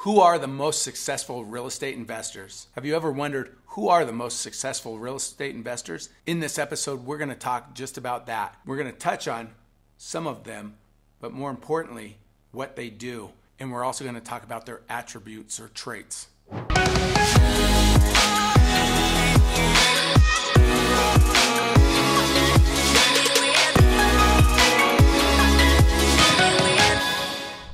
Who are the most successful real estate investors? Have you ever wondered who are the most successful real estate investors? In this episode, we're going to talk just about that. We're going to touch on some of them, but more importantly, what they do. And we're also going to talk about their attributes or traits.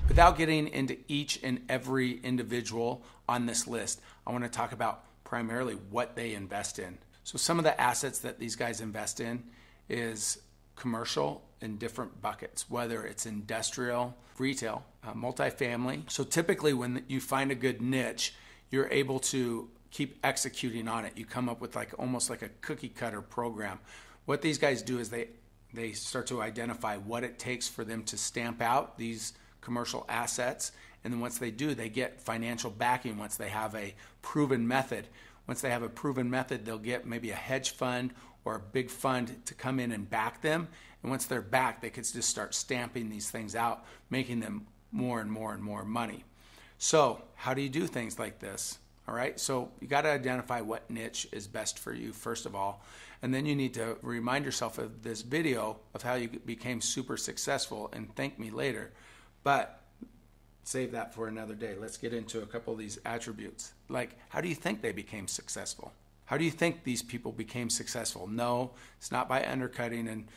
Without getting into each and every individual on this list, I want to talk about primarily what they invest in. So some of the assets that these guys invest in is commercial in different buckets, whether it's industrial, retail, multifamily. So typically when you find a good niche, you're able to keep executing on it. You come up with almost like a cookie cutter program. What these guys do is they start to identify what it takes for them to stamp out these commercial assets, and then once they do, they get financial backing once they have a proven method. Once they have a proven method, they'll get maybe a hedge fund or a big fund to come in and back them, and once they're backed, they could just start stamping these things out, making them more and more and more money. So how do you do things like this? All right, so you got to identify what niche is best for you first of all, and then you need to remind yourself of this video of how you became super successful and thank me later. But save that for another day. Let's get into a couple of these attributes. Like, how do you think they became successful? How do you think these people became successful? No, it's not by undercutting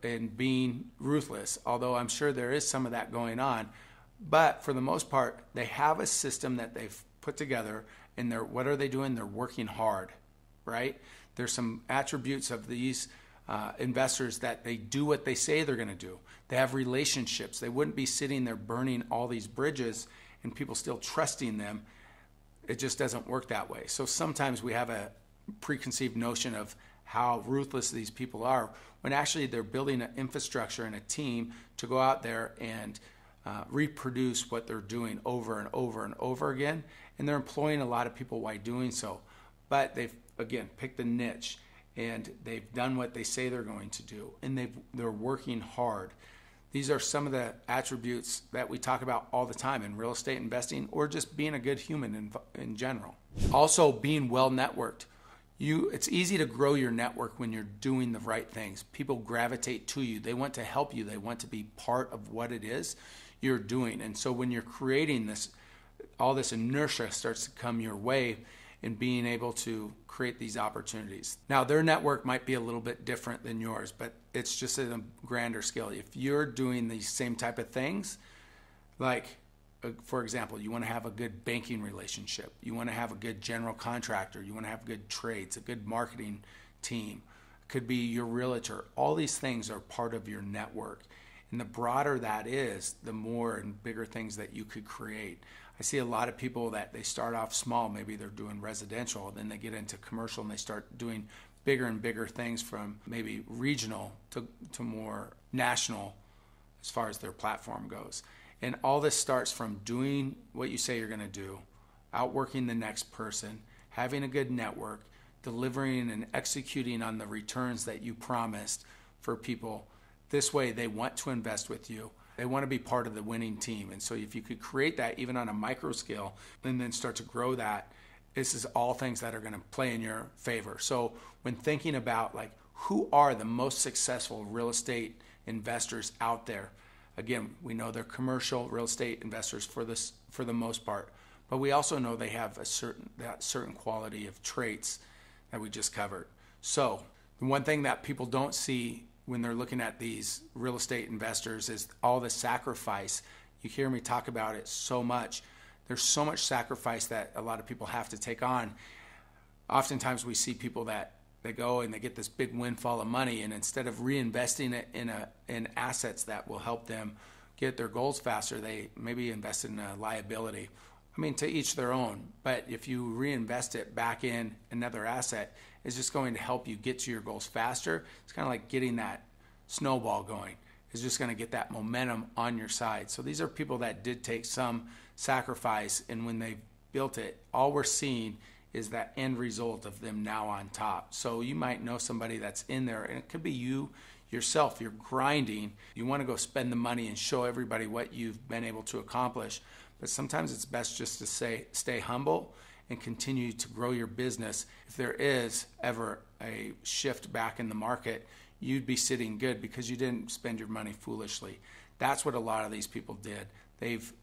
and being ruthless, although I'm sure there is some of that going on. But for the most part, they have a system that they've put together, and what are they doing? They're working hard, right? There's some attributes of these investors that they do what they say they're going to do. They have relationships. They wouldn't be sitting there burning all these bridges and people still trusting them. It just doesn't work that way. So sometimes we have a preconceived notion of how ruthless these people are, when actually they're building an infrastructure and a team to go out there and reproduce what they're doing over and over and over again. And they're employing a lot of people while doing so. But they've, again, picked a niche, and they've done what they say they're going to do, and they're working hard. These are some of the attributes that we talk about all the time in real estate investing, or just being a good human in general. Also, being well networked. It's easy to grow your network when you're doing the right things. People gravitate to you. They want to help you. They want to be part of what it is you're doing. And so when you're creating this, all this inertia starts to come your way in being able to create these opportunities. Now, their network might be a little bit different than yours, but it's just at a grander scale. If you're doing these same type of things, like, for example, you want to have a good banking relationship, you want to have a good general contractor, you want to have good trades, a good marketing team, it could be your realtor. All these things are part of your network. And the broader that is, the more and bigger things that you could create. I see a lot of people that they start off small. Maybe they're doing residential, then they get into commercial and they start doing bigger and bigger things, from maybe regional to more national as far as their platform goes. And all this starts from doing what you say you're going to do, outworking the next person, having a good network, delivering and executing on the returns that you promised for people. This way they want to invest with you. They want to be part of the winning team. And so if you could create that even on a micro scale and then start to grow that, this is all things that are going to play in your favor. So when thinking about who are the most successful real estate investors out there, again, we know they're commercial real estate investors for the most part, but we also know they have that certain quality of traits that we just covered. So the one thing that people don't see when they're looking at these real estate investors is all the sacrifice. You hear me talk about it so much. There's so much sacrifice that a lot of people have to take on. Oftentimes we see people that they go and they get this big windfall of money, and instead of reinvesting it in assets that will help them get their goals faster, they maybe invest in a liability. I mean, to each their own, but if you reinvest it back in another asset, it's just going to help you get to your goals faster. It's kind of like getting that snowball going. It's just going to get that momentum on your side. So these are people that did take some sacrifice, and when they built it, all we're seeing is that end result of them now on top. So you might know somebody that's in there, and it could be you yourself. You're grinding. You want to go spend the money and show everybody what you've been able to accomplish. but sometimes it's best just to stay humble and continue to grow your business. If there is ever a shift back in the market, you'd be sitting good because you didn't spend your money foolishly. That's what a lot of these people did. They've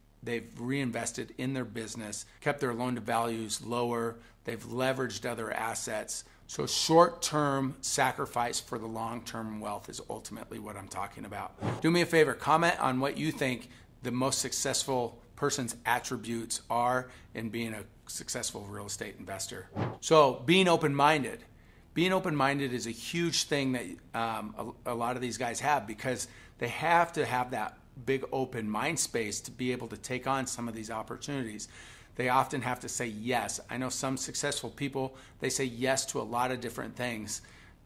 reinvested in their business, kept their loan to values lower, they've leveraged other assets. So short-term sacrifice for the long-term wealth is ultimately what I'm talking about. Do me a favor, comment on what you think the most successful person's attributes are in being a successful real estate investor. So being open-minded. Being open-minded is a huge thing that a lot of these guys have, because they have to have that big open mind space to be able to take on some of these opportunities. They often have to say yes. I know some successful people, they say yes to a lot of different things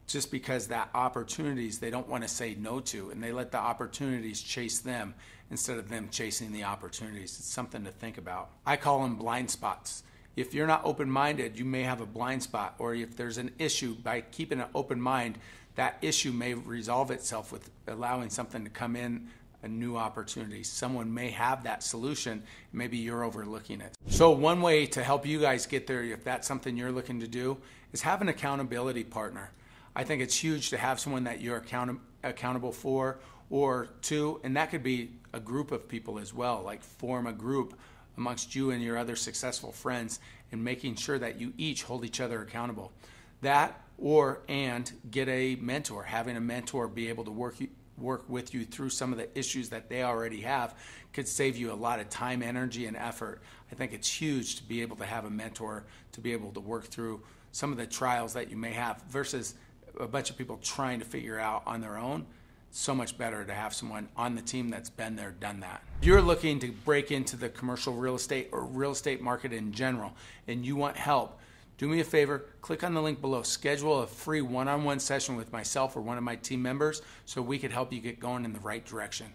just because that opportunities they don't want to say no to, and they let the opportunities chase them instead of them chasing the opportunities. It's something to think about. I call them blind spots. If you're not open-minded, you may have a blind spot, or if there's an issue, by keeping an open mind, that issue may resolve itself with allowing something to come in, a new opportunity. Someone may have that solution, maybe you're overlooking it. So one way to help you guys get there, if that's something you're looking to do, is have an accountability partner. I think it's huge to have someone that you're accountable for or to, and that could be a group of people as well, like form a group amongst you and your other successful friends, and making sure that you each hold each other accountable. That and get a mentor. Having a mentor be able to work with you through some of the issues that they already have could save you a lot of time, energy, and effort. I think it's huge to be able to have a mentor to be able to work through some of the trials that you may have versus a bunch of people trying to figure out on their own. So much better to have someone on the team that's been there, done that. If you're looking to break into the commercial real estate or real estate market in general, and you want help, do me a favor, click on the link below. Schedule a free one-on-one session with myself or one of my team members so we could help you get going in the right direction.